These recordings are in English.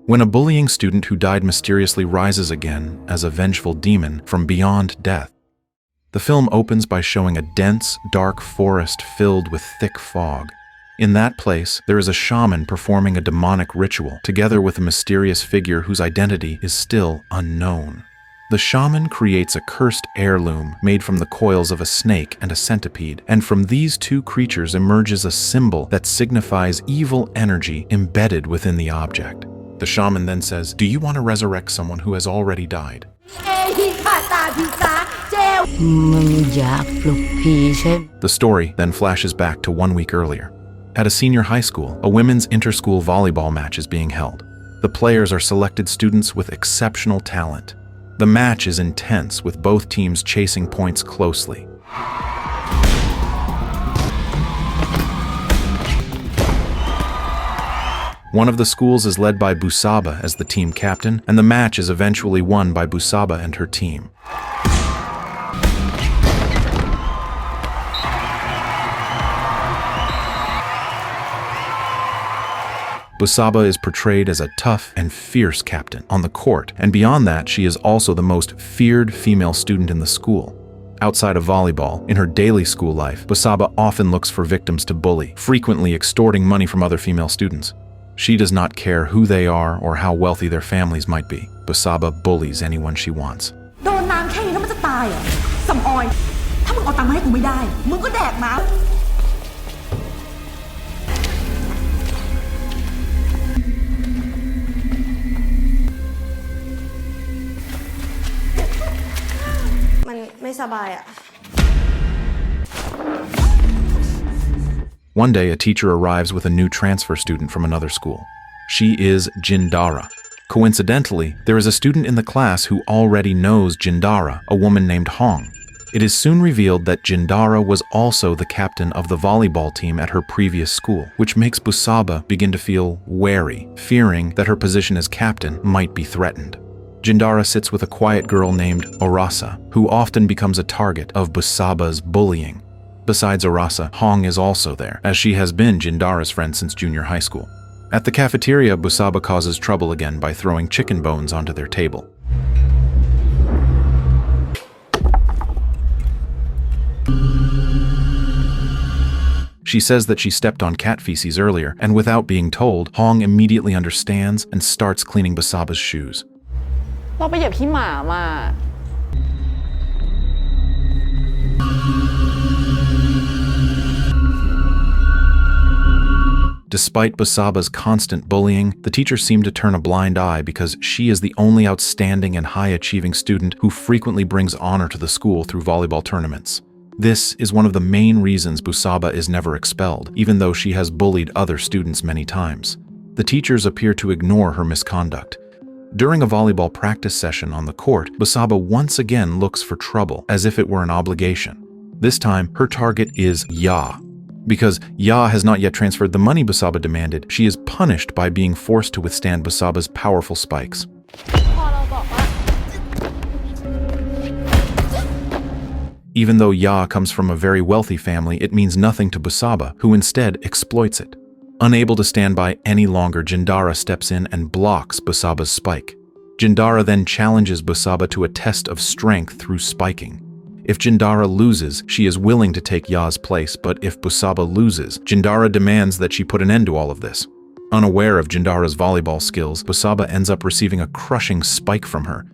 when a bullying student who died mysteriously rises again as a vengeful demon from beyond death. The film opens by showing a dense, dark forest filled with thick fog. In that place, there is a shaman performing a demonic ritual, together with a mysterious figure whose identity is still unknown. The shaman creates a cursed heirloom made from the coils of a snake and a centipede, and from these two creatures emerges a symbol that signifies evil energy embedded within the object. The shaman then says, "Do you want to resurrect someone who has already died?" The story then flashes back to 1 week earlier. At a senior high school, a women's inter-school volleyball match is being held. The players are selected students with exceptional talent. The match is intense, with both teams chasing points closely. One of the schools is led by Busaba as the team captain, and the match is eventually won by Busaba and her team. Busaba is portrayed as a tough and fierce captain on the court, and beyond that, she is also the most feared female student in the school. Outside of volleyball, in her daily school life, Busaba often looks for victims to bully, frequently extorting money from other female students. She does not care who they are or how wealthy their families might be. Busaba bullies anyone she wants. One day, a teacher arrives with a new transfer student from another school. She is Jindara. Coincidentally, there is a student in the class who already knows Jindara, a woman named Hong. It is soon revealed that Jindara was also the captain of the volleyball team at her previous school, which makes Busaba begin to feel wary, fearing that her position as captain might be threatened. Jindara sits with a quiet girl named Orasa, who often becomes a target of Busaba's bullying. Besides Orasa, Hong is also there, as she has been Jindara's friend since junior high school. At the cafeteria, Busaba causes trouble again by throwing chicken bones onto their table. She says that she stepped on cat feces earlier, and without being told, Hong immediately understands and starts cleaning Busaba's shoes. Despite Busaba's constant bullying, the teacher seemed to turn a blind eye because she is the only outstanding and high-achieving student who frequently brings honor to the school through volleyball tournaments. This is one of the main reasons Busaba is never expelled, even though she has bullied other students many times. The teachers appear to ignore her misconduct. During a volleyball practice session on the court, Busaba once again looks for trouble, as if it were an obligation. This time, her target is Ya. Because Ya has not yet transferred the money Busaba demanded, she is punished by being forced to withstand Busaba's powerful spikes. Even though Ya comes from a very wealthy family, it means nothing to Busaba, who instead exploits it. Unable to stand by any longer, Jindara steps in and blocks Busaba's spike. Jindara then challenges Busaba to a test of strength through spiking. If Jindara loses, she is willing to take Ya's place, but if Busaba loses, Jindara demands that she put an end to all of this. Unaware of Jindara's volleyball skills, Busaba ends up receiving a crushing spike from her.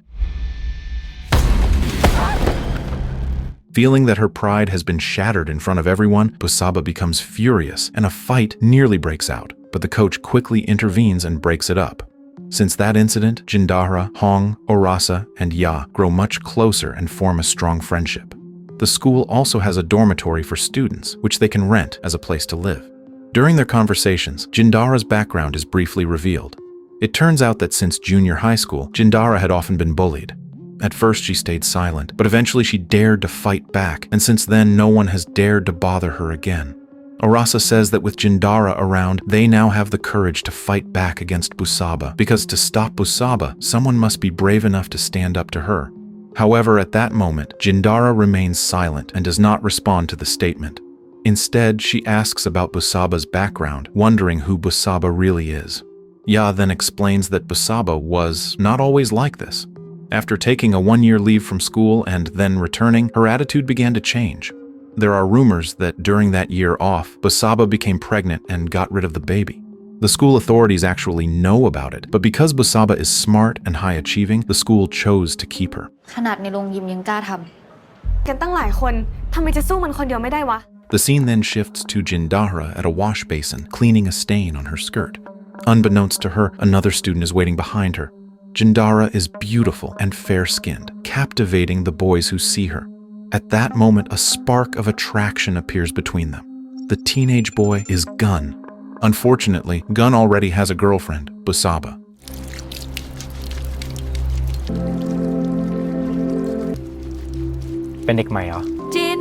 Feeling that her pride has been shattered in front of everyone, Busaba becomes furious and a fight nearly breaks out, but the coach quickly intervenes and breaks it up. Since that incident, Jindara, Hong, Orasa, and Ya grow much closer and form a strong friendship. The school also has a dormitory for students, which they can rent as a place to live. During their conversations, Jindara's background is briefly revealed. It turns out that since junior high school, Jindara had often been bullied. At first she stayed silent, but eventually she dared to fight back, and since then no one has dared to bother her again. Orasa says that with Jindara around, they now have the courage to fight back against Busaba, because to stop Busaba, someone must be brave enough to stand up to her. However, at that moment, Jindara remains silent and does not respond to the statement. Instead, she asks about Busaba's background, wondering who Busaba really is. Ya then explains that Busaba was not always like this. After taking a 1-year leave from school and then returning, her attitude began to change. There are rumors that during that year off, Busaba became pregnant and got rid of the baby. The school authorities actually know about it, but because Busaba is smart and high-achieving, the school chose to keep her. ขนาดในโรงยิมยังกล้าทำ กันตั้งหลายคนทำไมจะสู้มันคนเดียวไม่ได้วะ The scene then shifts to Jindahra at a wash basin, cleaning a stain on her skirt. Unbeknownst to her, another student is waiting behind her. Jindahra is beautiful and fair-skinned, captivating the boys who see her. At that moment, a spark of attraction appears between them. The teenage boy is Gun. Unfortunately, Gun already has a girlfriend, Busaba. เป็นเด็กใหม่เหรอ จิน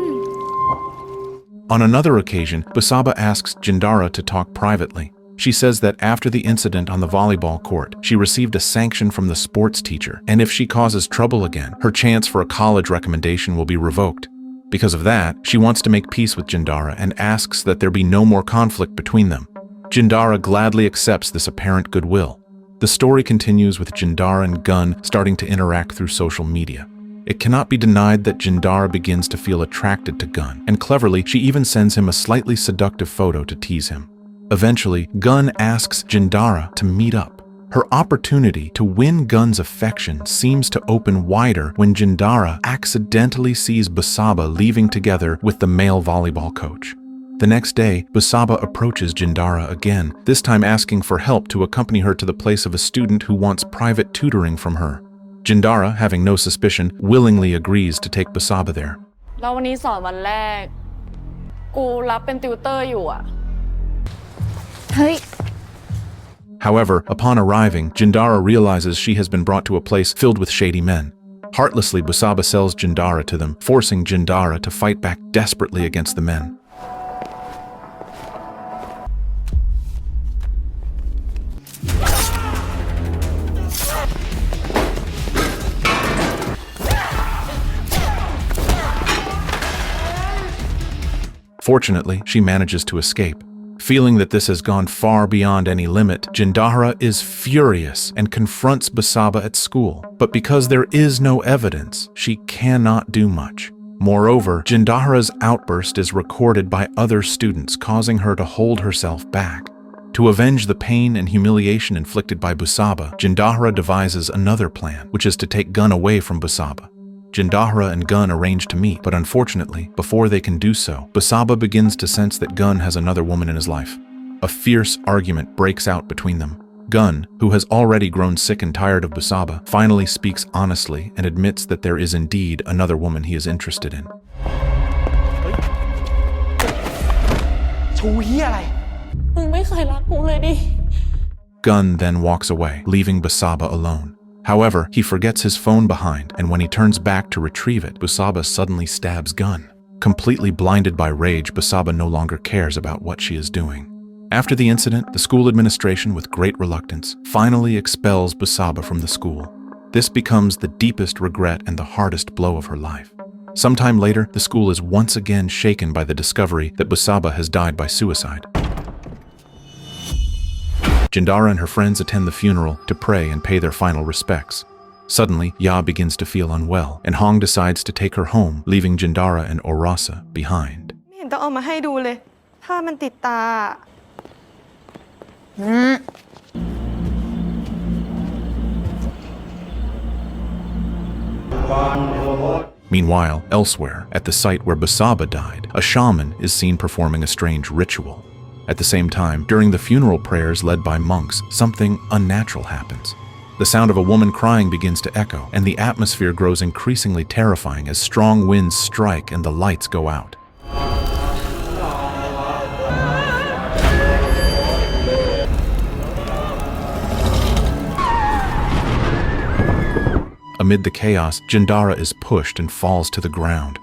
On another occasion, Busaba asks Jindahra to talk privately. She says that after the incident on the volleyball court, she received a sanction from the sports teacher, and if she causes trouble again, her chance for a college recommendation will be revoked. Because of that, she wants to make peace with Jindahra and asks that there be no more conflict between them. Jindahra gladly accepts this apparent goodwill. The story continues with Jindahra and Gun starting to interact through social media. It cannot be denied that Jindahra begins to feel attracted to Gun, and cleverly, she even sends him a slightly seductive photo to tease him. Eventually, Gun asks Jindahra to meet up. Her opportunity to win Gun's affection seems to open wider when Jindahra accidentally sees Busaba leaving together with the male volleyball coach. The next day, Busaba approaches Jindahra again, this time asking for help to accompany her to the place of a student who wants private tutoring from her. Jindahra, having no suspicion, willingly agrees to take Busaba there. แล้ววันนี้สอนวันแรก กูรับเป็นติวเตอร์อยู่อะ เฮ้ย However, upon arriving, Jindahra realizes she has been brought to a place filled with shady men. Heartlessly, Busaba sells Jindahra to them, forcing Jindahra to fight back desperately against the men. Fortunately, she manages to escape. Feeling that this has gone far beyond any limit, Jindahra is furious and confronts Busaba at school. But because there is no evidence, she cannot do much. Moreover, Jindahra's outburst is recorded by other students, causing her to hold herself back. To avenge the pain and humiliation inflicted by Busaba, Jindahra devises another plan, which is to take Gun away from Busaba. Jindahra and Gun arrange to meet, but unfortunately, before they can do so, Busaba begins to sense that Gun has another woman in his life. A fierce argument breaks out between them. Gun, who has already grown sick and tired of Busaba, finally speaks honestly and admits that there is indeed another woman he is interested in. ชูเหี้ยอะไร มึงไม่เคยรักกูเลยดิ Gun then walks away, leaving Busaba alone. However, he forgets his phone behind, and when he turns back to retrieve it, Busaba suddenly stabs Gun. Completely blinded by rage, Busaba no longer cares about what she is doing. After the incident, the school administration, with great reluctance, finally expels Busaba from the school. This becomes the deepest regret and the hardest blow of her life. Sometime later, the school is once again shaken by the discovery that Busaba has died by suicide. Jindahra and her friends attend the funeral to pray and pay their final respects. Suddenly, Ya begins to feel unwell, and Hong decides to take her home, leaving Jindahra and Orasa behind. ไม่เห็นต้องเอามาให้ดูเลยถ้ามันติดตา Meanwhile, elsewhere, at the site where Busaba died, a shaman is seen performing a strange ritual. At the same time, during the funeral prayers led by monks, something unnatural happens. The sound of a woman crying begins to echo, and the atmosphere grows increasingly terrifying as strong winds strike and the lights go out. Amid the chaos, Jindahra is pushed and falls to the ground.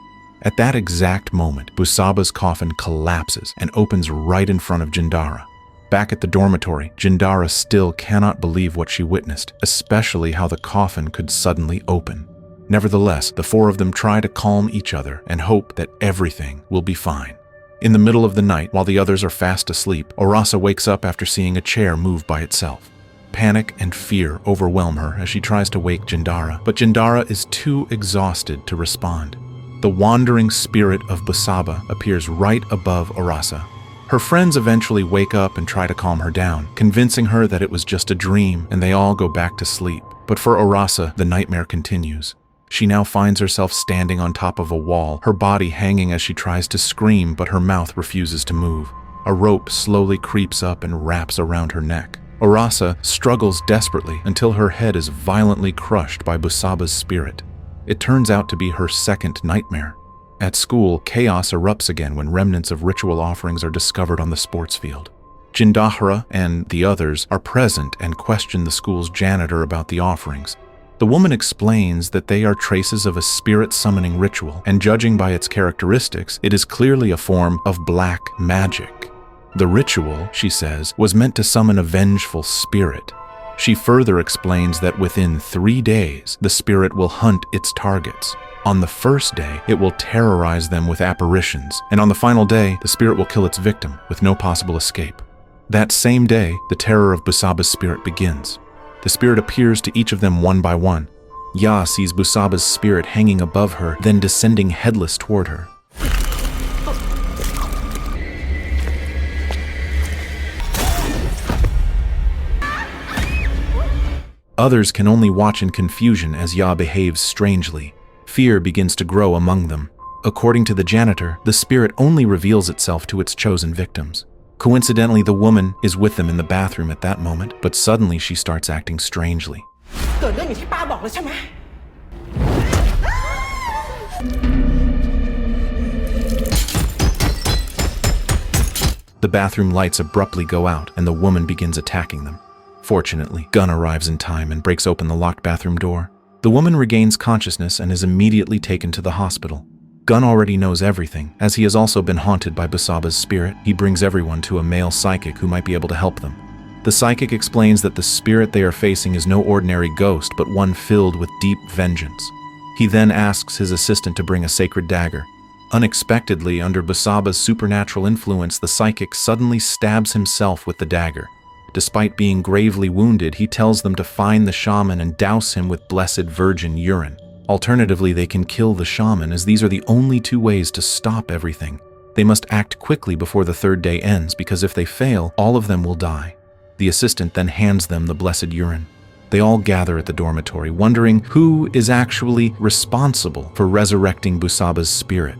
At that exact moment, Busaba's coffin collapses and opens right in front of Jindahra. Back at the dormitory, Jindahra still cannot believe what she witnessed, especially how the coffin could suddenly open. Nevertheless, the four of them try to calm each other and hope that everything will be fine. In the middle of the night, while the others are fast asleep, Orasa wakes up after seeing a chair move by itself. Panic and fear overwhelm her as she tries to wake Jindara, but Jindara is too exhausted to respond. The wandering spirit of Busaba appears right above Arasa. Her friends eventually wake up and try to calm her down, convincing her that it was just a dream, and they all go back to sleep. But for Arasa, the nightmare continues. She now finds herself standing on top of a wall, her body hanging as she tries to scream, but her mouth refuses to move. A rope slowly creeps up and wraps around her neck. Arasa struggles desperately until her head is violently crushed by Busaba's spirit. It turns out to be her second nightmare. At school, chaos erupts again when remnants of ritual offerings are discovered on the sports field. Jindahara and the others are present and question the school's janitor about the offerings. The woman explains that they are traces of a spirit-summoning ritual, and judging by its characteristics, it is clearly a form of black magic. The ritual, she says, was meant to summon a vengeful spirit. She further explains that within 3 days, the spirit will hunt its targets. On the first day, it will terrorize them with apparitions, and on the final day, the spirit will kill its victim with no possible escape. That same day, the terror of Busaba's spirit begins. The spirit appears to each of them one by one. Ya sees Busaba's spirit hanging above her, then descending headless toward her. Others can only watch in confusion as Ya behaves strangely. Fear begins to grow among them. According to the janitor, the spirit only reveals itself to its chosen victims. Coincidentally, the woman is with them in the bathroom at that moment, but suddenly she starts acting strangely. เกิดเรื่องอย่างที่ป้าบอกเลยใช่ไหม The bathroom lights abruptly go out, and the woman begins attacking them. Fortunately, Gun arrives in time and breaks open the locked bathroom door. The woman regains consciousness and is immediately taken to the hospital. Gun already knows everything. As he has also been haunted by Busaba's spirit, he brings everyone to a male psychic who might be able to help them. The psychic explains that the spirit they are facing is no ordinary ghost, but one filled with deep vengeance. He then asks his assistant to bring a sacred dagger. Unexpectedly, under Busaba's supernatural influence, the psychic suddenly stabs himself with the dagger. Despite being gravely wounded, he tells them to find the shaman and douse him with blessed virgin urine. Alternatively, they can kill the shaman, as these are the only 2 ways to stop everything. They must act quickly before the 3rd day ends, because if they fail, all of them will die. The assistant then hands them the blessed urine. They all gather at the dormitory, wondering who is actually responsible for resurrecting Busaba's spirit.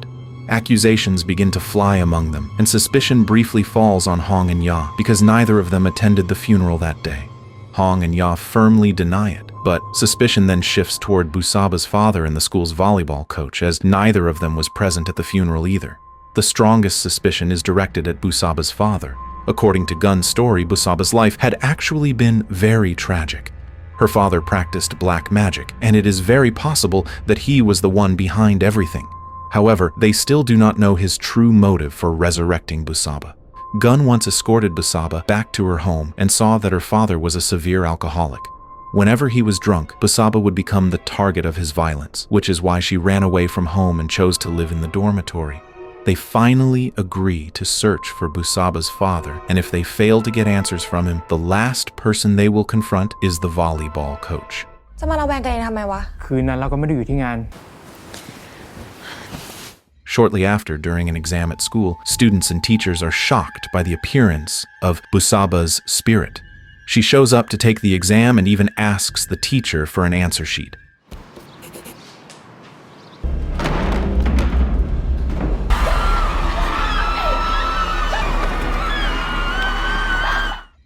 Accusations begin to fly among them, and suspicion briefly falls on Hong and Ya, because neither of them attended the funeral that day. Hong and Ya firmly deny it, but suspicion then shifts toward Busaba's father and the school's volleyball coach, as neither of them was present at the funeral either. The strongest suspicion is directed at Busaba's father. According to Gun's story, Busaba's life had actually been very tragic. Her father practiced black magic, and it is very possible that he was the one behind everything. However, they still do not know his true motive for resurrecting Busaba. Gun once escorted Busaba back to her home and saw that her father was a severe alcoholic. Whenever he was drunk, Busaba would become the target of his violence, which is why she ran away from home and chose to live in the dormitory. They finally agree to search for Busaba's father, and if they fail to get answers from him, the last person they will confront is the volleyball coach. จะมาระแวงกันเองทำไมวะ คืนนั้นเราก็ไม่ได้อยู่ที่งาน Shortly after, during an exam at school, students and teachers are shocked by the appearance of Busaba's spirit. She shows up to take the exam and even asks the teacher for an answer sheet.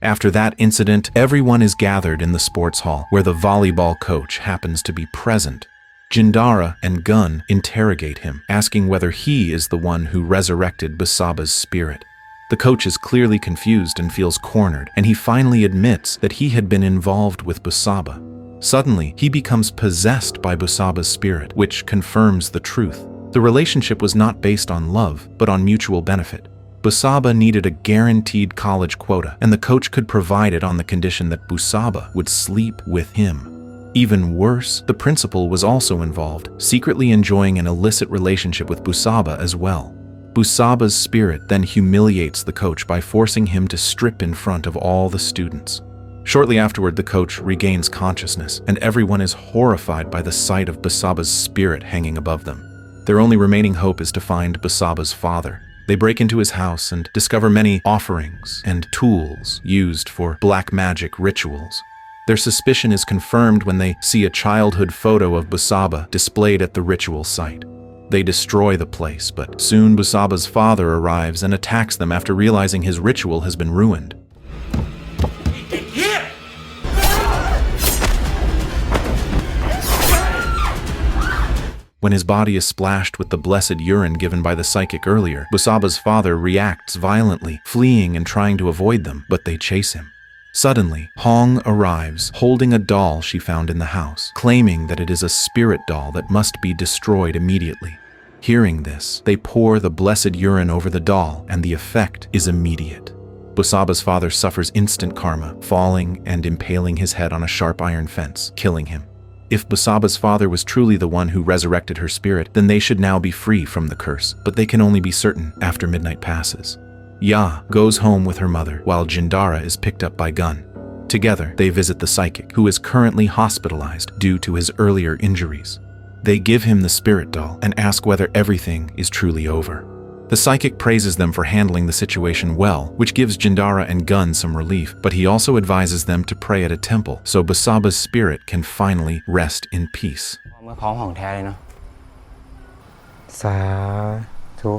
After that incident, everyone is gathered in the sports hall, where the volleyball coach happens to be present. Jindara and Gun interrogate him, asking whether he is the one who resurrected Busaba's spirit. The coach is clearly confused and feels cornered, and he finally admits that he had been involved with Busaba. Suddenly, he becomes possessed by Busaba's spirit, which confirms the truth. The relationship was not based on love, but on mutual benefit. Busaba needed a guaranteed college quota, and the coach could provide it on the condition that Busaba would sleep with him. Even worse, the principal was also involved, secretly enjoying an illicit relationship with Busaba as well. Busaba's spirit then humiliates the coach by forcing him to strip in front of all the students. Shortly afterward, the coach regains consciousness, and everyone is horrified by the sight of Busaba's spirit hanging above them. Their only remaining hope is to find Busaba's father. They break into his house and discover many offerings and tools used for black magic rituals. Their suspicion is confirmed when they see a childhood photo of Busaba displayed at the ritual site. They destroy the place, but soon Busaba's father arrives and attacks them after realizing his ritual has been ruined. When his body is splashed with the blessed urine given by the psychic earlier, Busaba's father reacts violently, fleeing and trying to avoid them, but they chase him. Suddenly, Hong arrives, holding a doll she found in the house, claiming that it is a spirit doll that must be destroyed immediately. Hearing this, they pour the blessed urine over the doll, and the effect is immediate. Busaba's father suffers instant karma, falling and impaling his head on a sharp iron fence, killing him. If Busaba's father was truly the one who resurrected her spirit, then they should now be free from the curse, but they can only be certain after midnight passes. Ya goes home with her mother, while Jindara is picked up by Gun. Together, they visit the psychic, who is currently hospitalized due to his earlier injuries. They give him the spirit doll and ask whether everything is truly over. The psychic praises them for handling the situation well, which gives Jindara and Gun some relief, but he also advises them to pray at a temple so Busaba's spirit can finally rest in peace. เมื่อพร้อมของแท้เลยเนาะสาธุ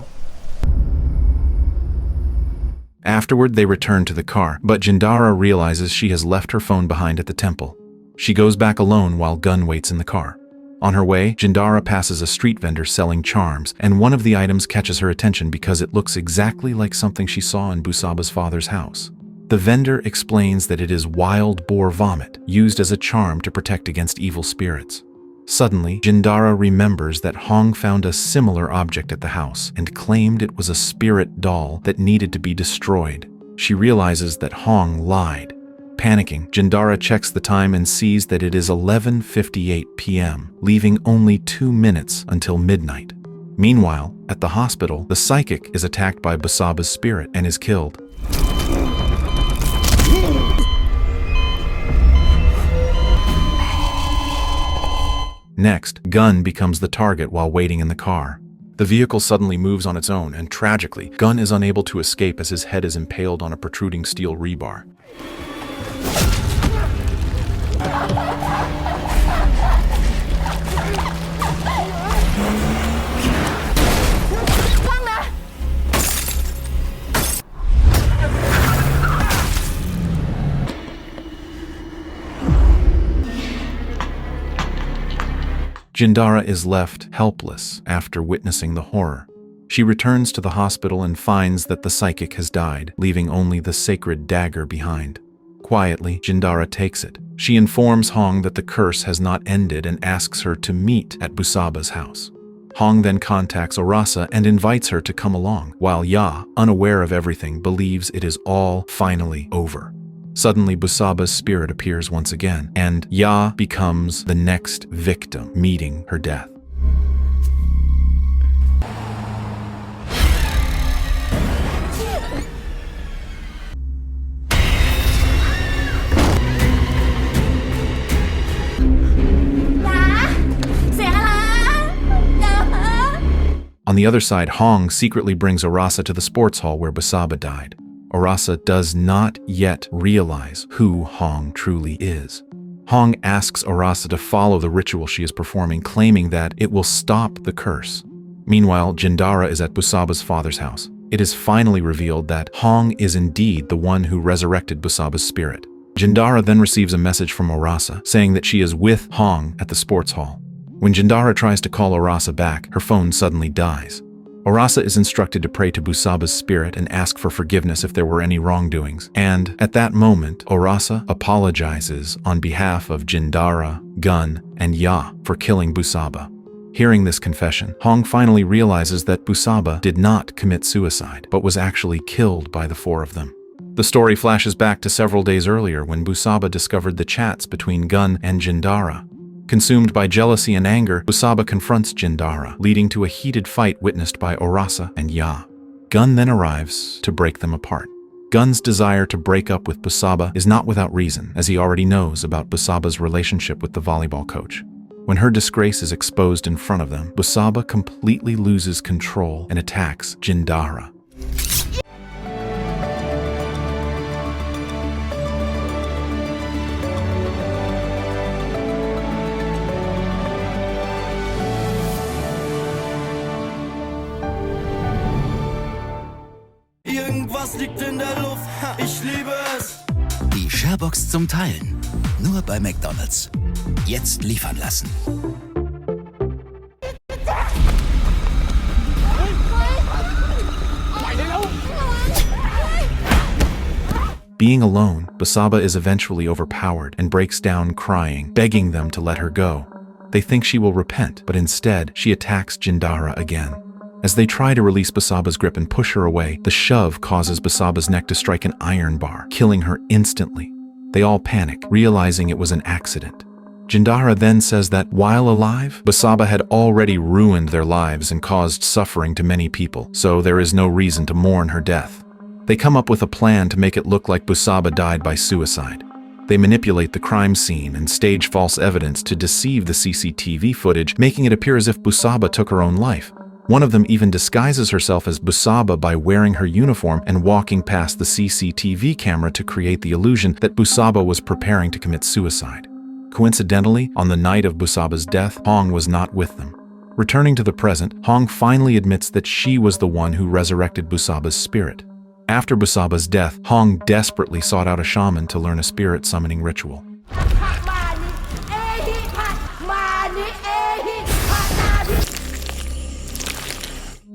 Afterward, they return to the car, but Jindara realizes she has left her phone behind at the temple. She goes back alone while Gun waits in the car. On her way, Jindara passes a street vendor selling charms, and one of the items catches her attention because it looks exactly like something she saw in Busaba's father's house. The vendor explains that it is wild boar vomit, used as a charm to protect against evil spirits. Suddenly, Jindara remembers that Hong found a similar object at the house and claimed it was a spirit doll that needed to be destroyed. She realizes that Hong lied. Panicking, Jindara checks the time and sees that it is 11:58 p.m., leaving only 2 minutes until midnight. Meanwhile, at the hospital, the psychic is attacked by Busaba's spirit and is killed. Next, Gun becomes the target while waiting in the car. The vehicle suddenly moves on its own, and tragically, Gun is unable to escape as his head is impaled on a protruding steel rebar. Jindara is left helpless after witnessing the horror. She returns to the hospital and finds that the psychic has died, leaving only the sacred dagger behind. Quietly, Jindara takes it. She informs Hong that the curse has not ended and asks her to meet at Busaba's house. Hong then contacts Orasa and invites her to come along, while Ya, unaware of everything, believes it is all finally over. Suddenly, Busaba's spirit appears once again, and Ya becomes the next victim, meeting her death. On the other side, Hong secretly brings Orasa to the sports hall where Busaba died. Orasa does not yet realize who Hong truly is. Hong asks Orasa to follow the ritual she is performing, claiming that it will stop the curse. Meanwhile, Jindara is at Busaba's father's house. It is finally revealed that Hong is indeed the one who resurrected Busaba's spirit. Jindara then receives a message from Orasa, saying that she is with Hong at the sports hall. When Jindara tries to call Orasa back, her phone suddenly dies. Orasa is instructed to pray to Busaba's spirit and ask for forgiveness if there were any wrongdoings, and at that moment, Orasa apologizes on behalf of Jindara, Gun, and Ya for killing Busaba. Hearing this confession, Hong finally realizes that Busaba did not commit suicide, but was actually killed by the four of them. The story flashes back to several days earlier when Busaba discovered the chats between Gun and Jindara. Consumed by jealousy and anger, Busaba confronts Jindara, leading to a heated fight witnessed by Orasa and Ya. Gun then arrives to break them apart. Gun's desire to break up with Busaba is not without reason, as he already knows about Busaba's relationship with the volleyball coach. When her disgrace is exposed in front of them, Busaba completely loses control and attacks Jindahara. Irgendwas liegt in der Luft, ich liebe es. Die Sharebox zum Teilen. Nur bei McDonald's. Jetzt liefern lassen. Being alone, Busaba is eventually overpowered and breaks down crying, begging them to let her go. They think she will repent, but instead, she attacks Jindahara again. As they try to release Busaba's grip and push her away, the shove causes Busaba's neck to strike an iron bar, killing her instantly. They all panic, realizing it was an accident. Jindahara then says that while alive, Busaba had already ruined their lives and caused suffering to many people, so there is no reason to mourn her death. They come up with a plan to make it look like Busaba died by suicide. They manipulate the crime scene and stage false evidence to deceive the CCTV footage, making it appear as if Busaba took her own life. One of them even disguises herself as Busaba by wearing her uniform and walking past the CCTV camera to create the illusion that Busaba was preparing to commit suicide. Coincidentally, on the night of Busaba's death, Hong was not with them. Returning to the present, Hong finally admits that she was the one who resurrected Busaba's spirit. After Busaba's death, Hong desperately sought out a shaman to learn a spirit summoning ritual.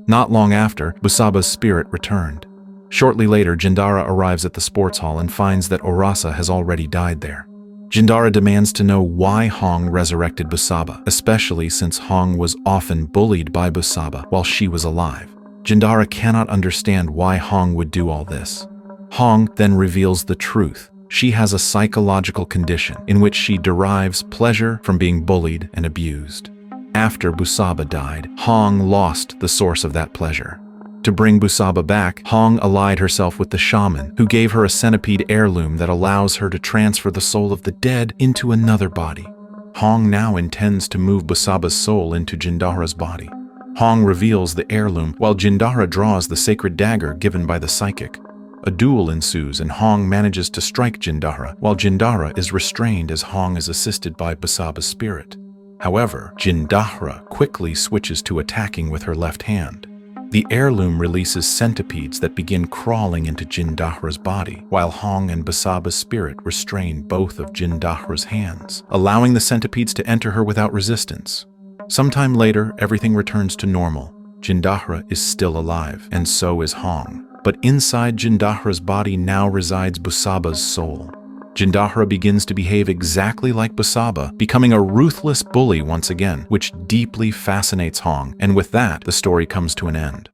Not long after, Busaba's spirit returned. Shortly later, Jindahara arrives at the sports hall and finds that Orasa has already died there. Jindahara demands to know why Hong resurrected Busaba, especially since Hong was often bullied by Busaba while she was alive. Jindahara cannot understand why Hong would do all this. Hong then reveals the truth. She has a psychological condition in which she derives pleasure from being bullied and abused. After Busaba died, Hong lost the source of that pleasure. To bring Busaba back, Hong allied herself with the shaman, who gave her a centipede heirloom that allows her to transfer the soul of the dead into another body. Hong now intends to move Busaba's soul into Jindahara's body. Hong reveals the heirloom while Jindahara draws the sacred dagger given by the psychic. A duel ensues and Hong manages to strike Jindahara, while Jindahara is restrained as Hong is assisted by Busaba's spirit. However, Jindahara quickly switches to attacking with her left hand. The heirloom releases centipedes that begin crawling into Jindahara's body, while Hong and Busaba's spirit restrain both of Jindahara's hands, allowing the centipedes to enter her without resistance. Sometime later, everything returns to normal. Jindahara is still alive, and so is Hong. But inside Jindahara's body now resides Busaba's soul. Jindahara begins to behave exactly like Busaba, becoming a ruthless bully once again, which deeply fascinates Hong, and with that, the story comes to an end.